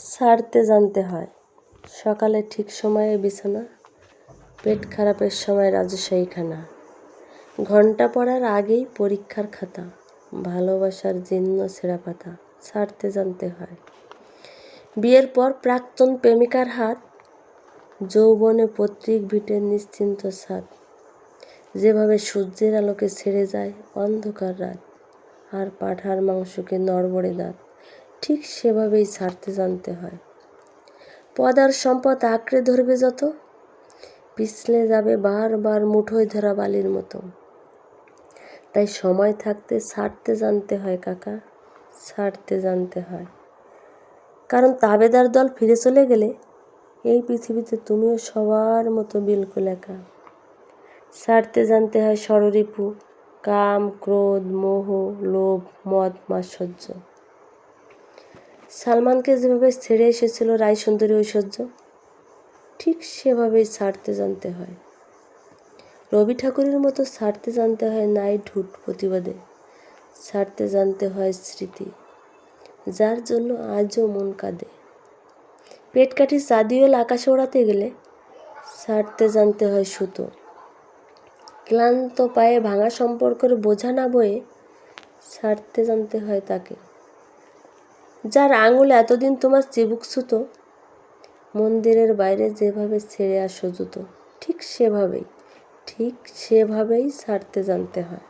ছাড়তে জানতে হয়। সকালে ঠিক সময়ে বিছানা, পেট খারাপের সময় রাজশাহীখানা, ঘন্টা পড়ার আগেই পরীক্ষার খাতা, ভালোবাসার জীর্ণ ছেঁড়া পাতা ছাড়তে জানতে হয়। বিয়ের পর প্রাক্তন প্রেমিকার হাত, যৌবনে পৈতৃক ভিটের নিশ্চিন্ত ছাদ, যেভাবে সূর্যের আলোকে ছেড়ে যায় অন্ধকার রাত, আর পাঁঠার মাংসকে নড়বড়ে দাঁত, ঠিক সেভাবেই ছাড়তে জানতে হয়। পদ আর সম্পদ আঁকড়ে ধরবে যত, পিছলে যাবে বারবার মুঠোয় ধরা বালির মতো। তাই সময় থাকতে ছাড়তে জানতে হয় কাকা, ছাড়তে জানতে হয়। কারণ তাবেদার দল ফিরে চলে গেলে এই পৃথিবীতে তুমিও সবার মতো বিলকুল একা। ছাড়তে জানতে হয় ষড়রিপু, কাম, ক্রোধ, মোহ, লোভ, মদ, মাৎসর্য। সালমানকে যেভাবে ছেড়ে এসেছিল রায়সুন্দরী ঐশ্বর্য, ঠিক সেভাবেই ছাড়তে জানতে হয়। রবি ঠাকুরের মতো ছাড়তে জানতে হয় নাইটহুড প্রতিবাদে, ছাড়তে জানতে হয় স্মৃতি, যার জন্য আজও মন কাঁদে। পেট কাঠি চাঁদিয়েল আকাশে ওড়াতে গেলে ছাড়তে জানতে হয় সুতো, ক্লান্ত পায়ে ভাঙা সম্পর্কের বোঝা না বয়ে ছাড়তে জানতে হয় তাকে। যার আঙুল এতদিন তোমার চিবুক ছুতো, মন্দিরের বাইরে যেভাবে ছেড়ে আসো জুতো, ঠিক সেভাবেই ছাড়তে জানতে হয়।